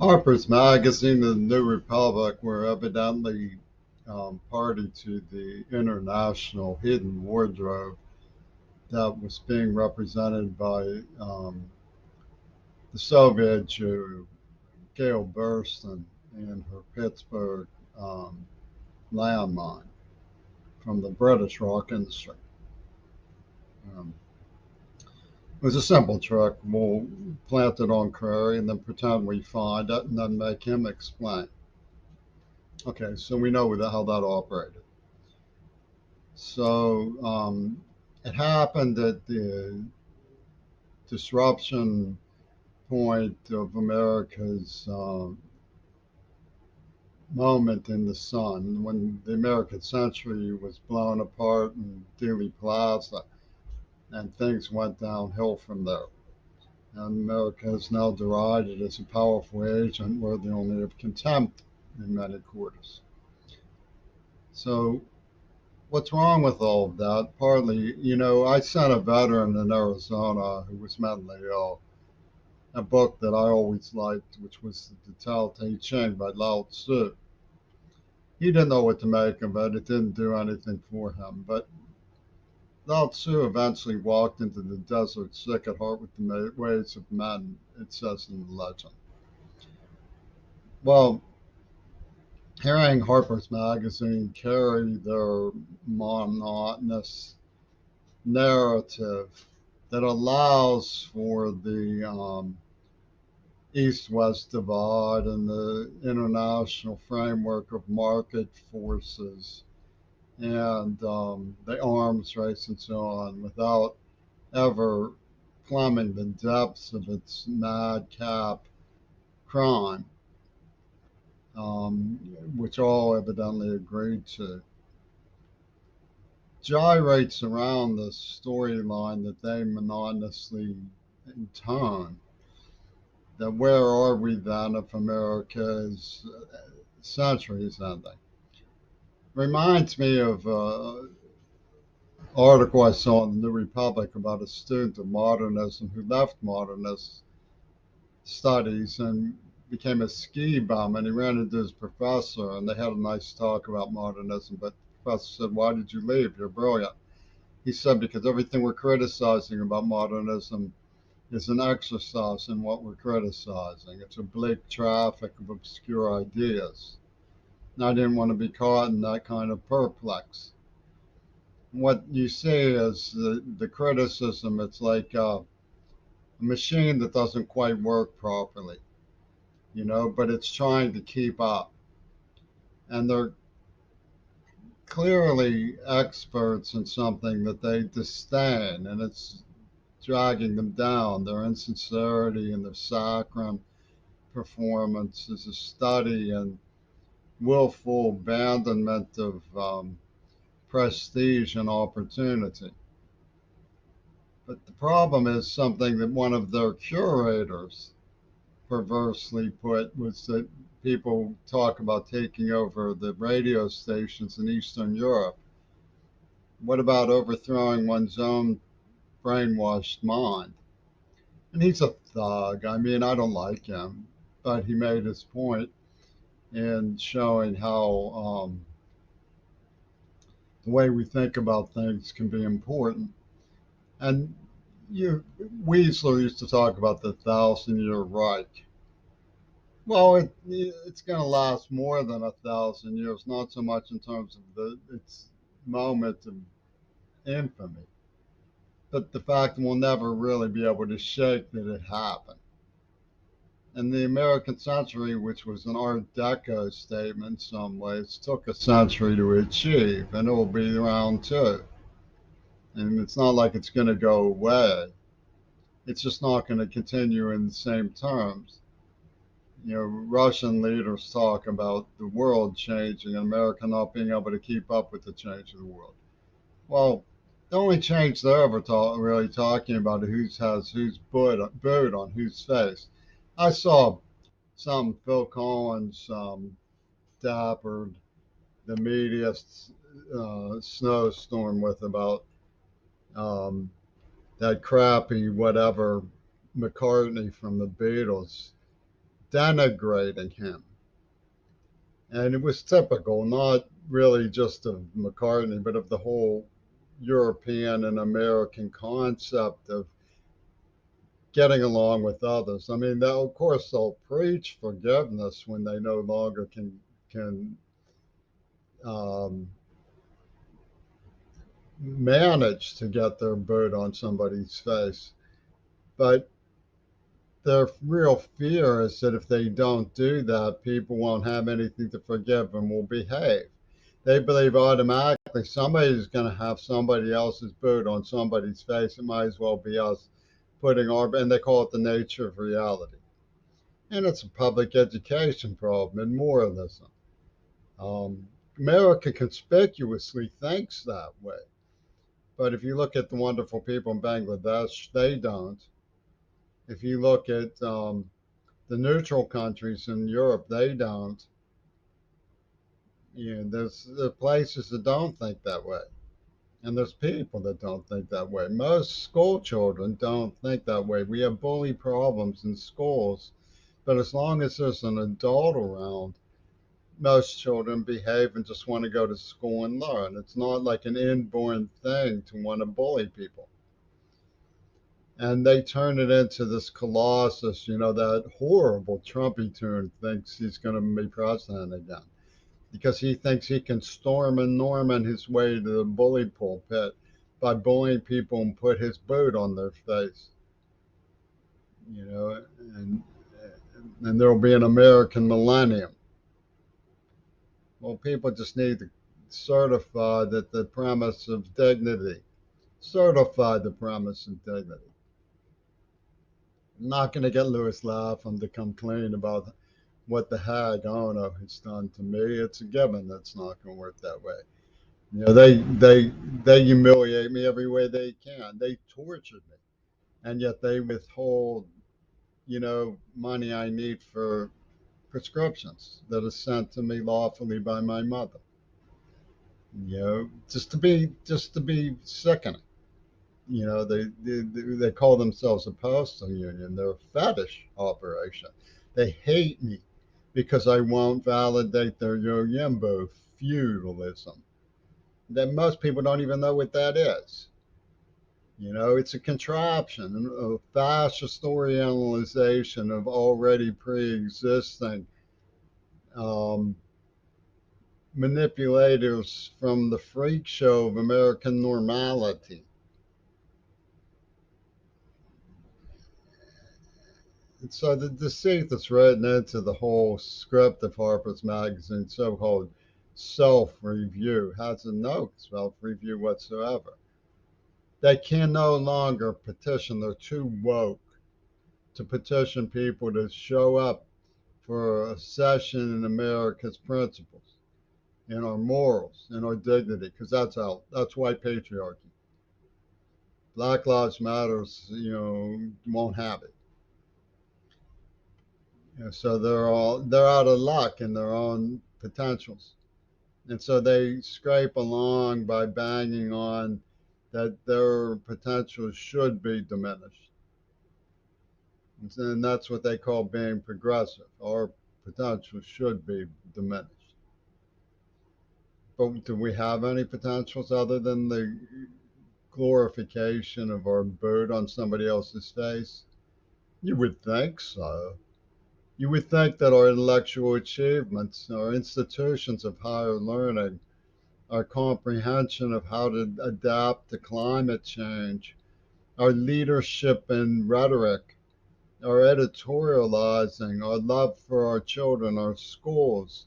Harper's Magazine and the New Republic were evidently party to the international hidden wardrobe that was being represented by the Soviet Jew Gail Burston and her Pittsburgh um, landmine from the British rock industry. Um, it was a simple trick. We'll plant it on Curry and then pretend we find it and then make him explain. Okay, so we know how that operated. So it happened at the disruption point of America's moment in the sun when the American century was blown apart in Dealey Plaza and things went downhill from there. And America is now derided as a powerful agent worthy only of contempt in many quarters. So what's wrong with all of that? Partly, I sent a veteran in Arizona who was mentally ill a book that I always liked, which was The Tao Te Ching by Lao Tzu. He didn't know what to make of it. It didn't do anything for him. But Lao Tzu eventually walked into the desert sick at heart with the ways of men, it says in the legend. Well, hearing Harper's Magazine carry their monotonous narrative that allows for the East-West divide and the international framework of market forces and the arms race and so on without ever plumbing the depths of its madcap crime, which all evidently agreed to, gyrates around the storyline that they monotonously intone. That where are we then if America's century is ending? Reminds me of an article I saw in the New Republic about a student of modernism who left modernist studies and became a ski bum. And he ran into his professor, and they had a nice talk about modernism. But the professor said, "Why did you leave? You're brilliant." He said, "Because everything we're criticizing about modernism is an exercise in what we're criticizing. It's a bleak traffic of obscure ideas." And I didn't want to be caught in that kind of perplex. What you see is the criticism. It's like a machine that doesn't quite work properly, but it's trying to keep up. And they're clearly experts in something that they disdain, and it's dragging them down. Their insincerity and their saccharine performance is a study in willful abandonment of prestige and opportunity. But the problem is something that one of their curators perversely put was that people talk about taking over the radio stations in Eastern Europe. What about overthrowing one's own brainwashed mind? And he's a thug. I mean, I don't like him, but he made his point in showing how the way we think about things can be important. And Weasler used to talk about the thousand-year Reich. Well, it's going to last more than 1,000 years, not so much in terms of its moment of infamy, but the fact that we'll never really be able to shake that it happened. And the American century, which was an Art Deco statement in some ways, took a century to achieve, and it will be around too. And it's not like it's going to go away. It's just not going to continue in the same terms. Russian leaders talk about the world changing and America not being able to keep up with the change of the world. Well, the only change they're ever really talking about is who has whose boot on whose face. I saw some Phil Collins dappered the media snowstorm with about um, that crappy whatever McCartney from the Beatles denigrating him. And it was typical, not really just of McCartney, but of the whole European and American concept of getting along with others. I mean, of course, they'll preach forgiveness when they no longer can um, manage to get their boot on somebody's face. But their real fear is that if they don't do that, people won't have anything to forgive and will behave. They believe automatically somebody's going to have somebody else's boot on somebody's face. It might as well be us putting our, and they call it the nature of reality. And it's a public education problem and moralism. America conspicuously thinks that way. But if you look at the wonderful people in Bangladesh, they don't. If you look at the neutral countries in Europe, they don't. There's places that don't think that way. And there's people that don't think that way. Most school children don't think that way. We have bully problems in schools, but as long as there's an adult around, most children behave and just want to go to school and learn. It's not like an inborn thing to want to bully people. And they turn it into this colossus, that horrible Trumpy tune thinks he's going to be president again because he thinks he can storm and Norman his way to the bully pulpit by bullying people and put his boot on their face, you know, and and there'll be an American millennium. Well, people just need to certify that the premise of dignity, certify the premise of dignity. I'm not going to get Louis Lapham to come clean about what the hag Ono has done to me. It's a given that's not going to work that way. They humiliate me every way they can. They tortured me, and yet they withhold, money I need for prescriptions that are sent to me lawfully by my mother. Just to be sickening. They call themselves a postal union. They're a fetish operation. They hate me because I won't validate their Yimbo feudalism. That most people don't even know what that is. It's a contraption, a fascist orientalization of already pre-existing um, manipulators from the freak show of American normality. And so the deceit that's written into the whole script of Harper's Magazine, so-called self-review, has no self-review whatsoever. They can no longer petition. They're too woke to petition people to show up for a session in America's principles, in our morals, in our dignity, because that's white patriarchy. Black Lives Matters, won't have it. So they're out of luck in their own potentials, and so they scrape along by banging on that their potential should be diminished, and that's what they call being progressive. Our potential should be diminished. But do we have any potentials other than the glorification of our boot on somebody else's face? You would think so. You would think that our intellectual achievements, our institutions of higher learning, our comprehension of how to adapt to climate change, our leadership in rhetoric, our editorializing, our love for our children, our schools,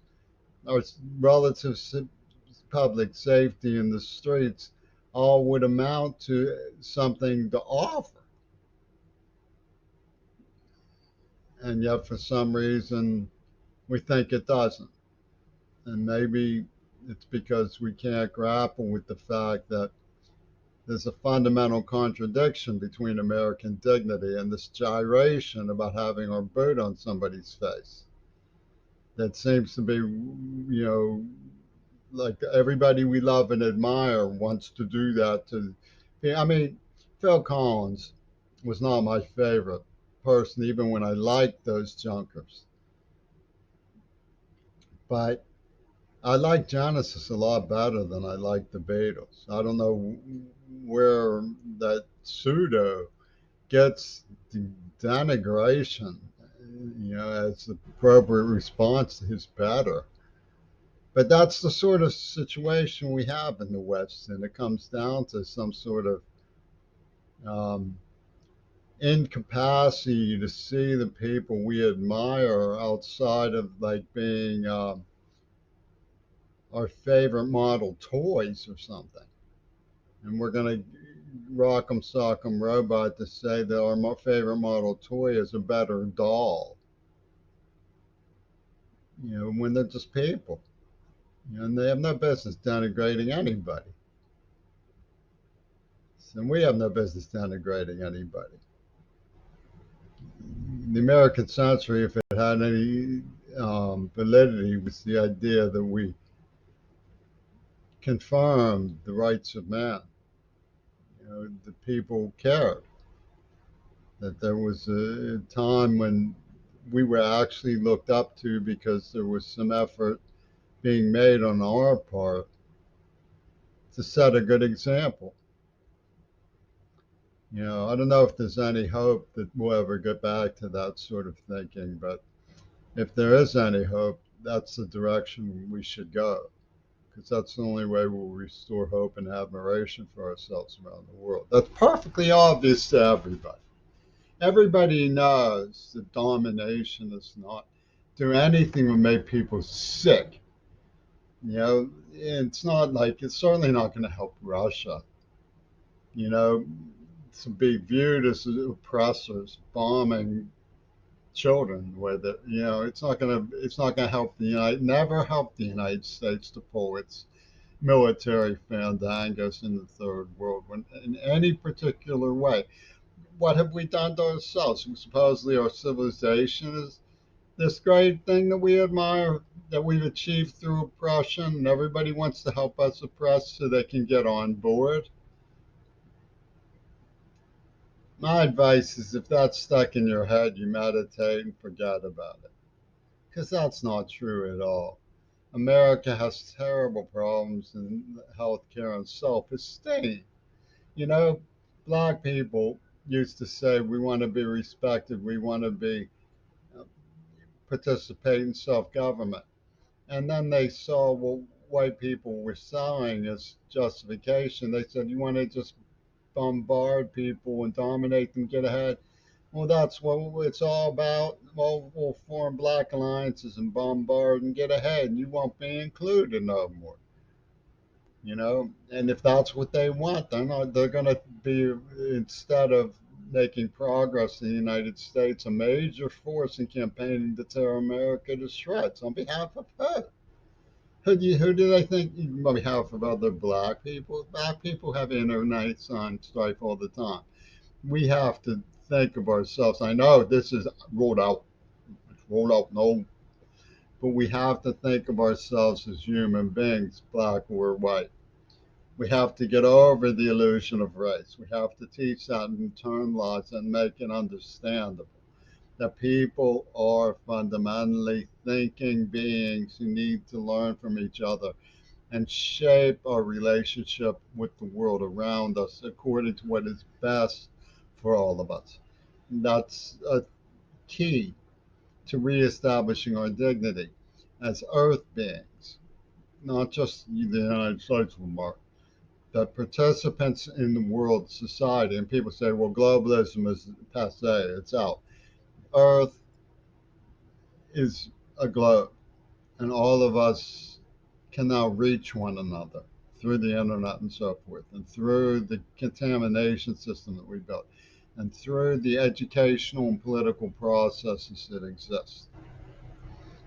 our relative public safety in the streets, all would amount to something to offer. And yet, for some reason, we think it doesn't. And maybe it's because we can't grapple with the fact that there's a fundamental contradiction between American dignity and this gyration about having our boot on somebody's face. That seems to be, like everybody we love and admire wants to do that to. I mean, Phil Collins was not my favorite person, even when I liked those junkers. But I like Genesis a lot better than I like the Beatles. I don't know where that pseudo gets the denigration, as the appropriate response is better. But that's the sort of situation we have in the West, and it comes down to some sort of um, incapacity to see the people we admire outside of like being our favorite model toys or something. And we're going to rock'em sock'em robot to say that our favorite model toy is a better doll, when they're just people. And they have no business denigrating anybody. And we have no business denigrating anybody. The American century, if it had any validity, was the idea that we confirmed the rights of man. The people cared that there was a time when we were actually looked up to because there was some effort being made on our part to set a good example. I don't know if there's any hope that we'll ever get back to that sort of thinking, but if there is any hope, that's the direction we should go, because that's the only way we'll restore hope and admiration for ourselves around the world. That's perfectly obvious to everybody. Everybody knows that domination is not do anything to make people sick. It's not like it's certainly not going to help Russia. You know, to be viewed as oppressors, bombing children with it. It's not gonna help the United never help the United States to pull its military fandangos in the third world when, in any particular way. What have we done to ourselves? Supposedly our civilization is this great thing that we admire, that we've achieved through oppression, and everybody wants to help us oppress so they can get on board. My advice is if that's stuck in your head, you meditate and forget about it. Because that's not true at all. America has terrible problems in healthcare and self esteem. You know, black people used to say, we want to be respected, we want to be uh, participate in self government. And then they saw what white people were selling as justification. They said, you want to just bombard people and dominate them, get ahead. Well, that's what it's all about. Well, we'll form black alliances and bombard and get ahead, and you won't be included no more. And if that's what they want, they're going to be, instead of making progress in the United States, a major force in campaigning to tear America to shreds on behalf of who? Who do they think on behalf of other black people? Black people have internet on strife all the time. We have to think of ourselves. I know this is rolled out. It's rolled out, no, but we have to think of ourselves as human beings, black or white. We have to get over the illusion of race. We have to teach that and internalize and make it understandable that people are fundamentally thinking beings who need to learn from each other and shape our relationship with the world around us according to what is best for all of us. That's a key to reestablishing our dignity as Earth beings, not just the United States, Mark, that participants in the world society. And people say, well, globalism is passe, it's out. Earth is a globe, and all of us can now reach one another through the internet and so forth, and through the contamination system that we built, and through the educational and political processes that exist.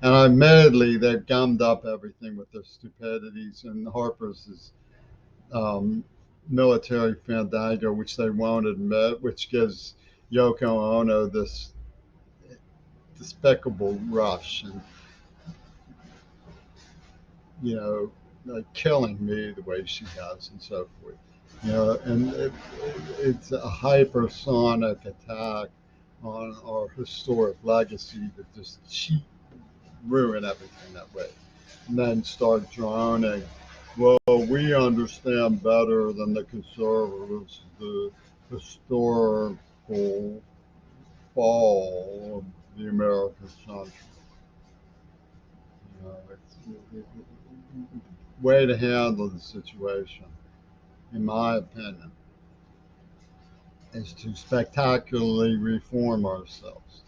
And admittedly, they've gummed up everything with their stupidities, and Harper's is military fandango, which they won't admit, which gives Yoko Ono this despicable rush, and like killing me the way she has, and so forth. And it's a hypersonic attack on our historic legacy that just cheap ruin everything that way. and then start droning. Well, we understand better than the conservatives the historical fall of the American century. It's way to handle the situation, in my opinion, is to spectacularly reform ourselves.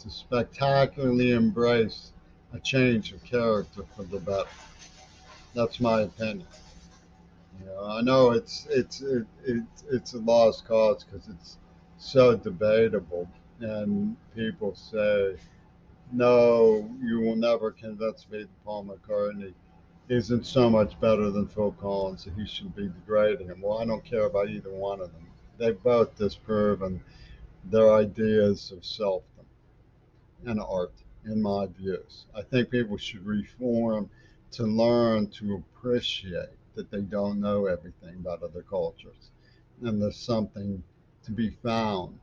To spectacularly embrace a change of character for the better. That's my opinion. I know it's a lost cause because it's so debatable, and people say, "No, you will never convince me that Paul McCartney isn't so much better than Phil Collins that he should be degrading him." Well, I don't care about either one of them. They've both disproven their ideas of self and art, in my views. I think people should reform to learn to appreciate that they don't know everything about other cultures. And there's something to be found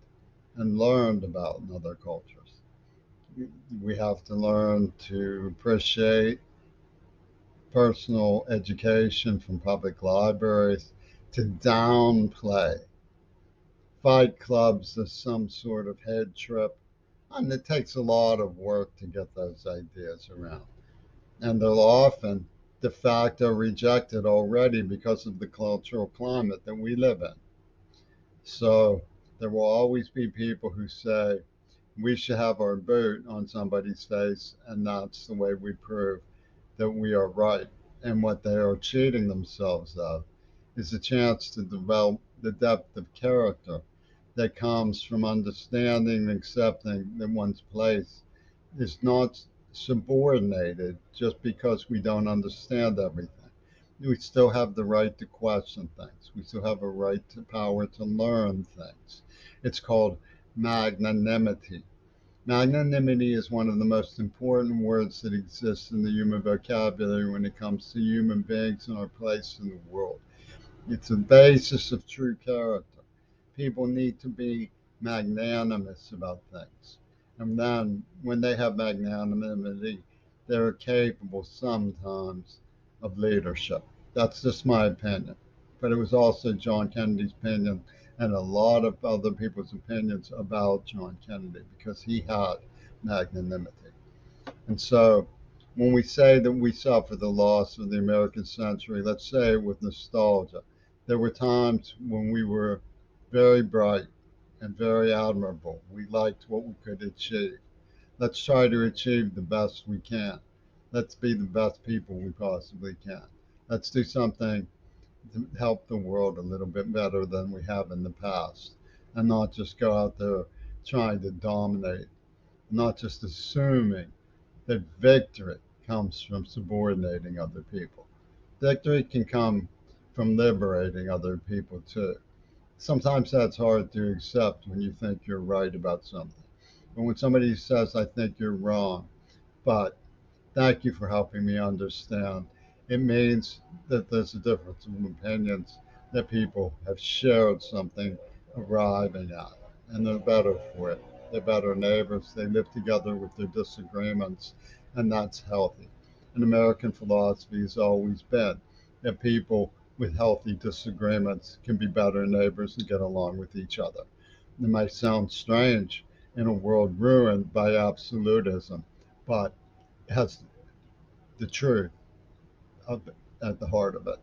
and learned about in other cultures. We have to learn to appreciate personal education from public libraries, to downplay fight clubs as some sort of head trip. And it takes a lot of work to get those ideas around. And they're often de facto rejected already because of the cultural climate that we live in. So there will always be people who say we should have our boot on somebody's face, and that's the way we prove that we are right. And what they are cheating themselves of is a chance to develop the depth of character that comes from understanding and accepting that one's place is not subordinated just because we don't understand everything. We still have the right to question things. We still have a right to power to learn things. It's called magnanimity. Magnanimity is one of the most important words that exists in the human vocabulary when it comes to human beings and our place in the world. It's the basis of true character. People need to be magnanimous about things. And then when they have magnanimity, they're capable sometimes of leadership. That's just my opinion. But it was also John Kennedy's opinion and a lot of other people's opinions about John Kennedy because he had magnanimity. And so when we say that we suffer the loss of the American century, let's say it with nostalgia. There were times when we were very bright and very admirable. We liked what we could achieve. Let's try to achieve the best we can. Let's be the best people we possibly can. Let's do something to help the world a little bit better than we have in the past and not just go out there trying to dominate, not just assuming that victory comes from subordinating other people. Victory can come from liberating other people too. Sometimes that's hard to accept when you think you're right about something. But when somebody says, I think you're wrong, but thank you for helping me understand, it means that there's a difference of opinions, that people have shared something arriving at, and they're better for it. They're better neighbors. They live together with their disagreements, and that's healthy. And American philosophy has always been that people with healthy disagreements can be better neighbors and get along with each other. It might sound strange in a world ruined by absolutism, but it has the truth of it at the heart of it.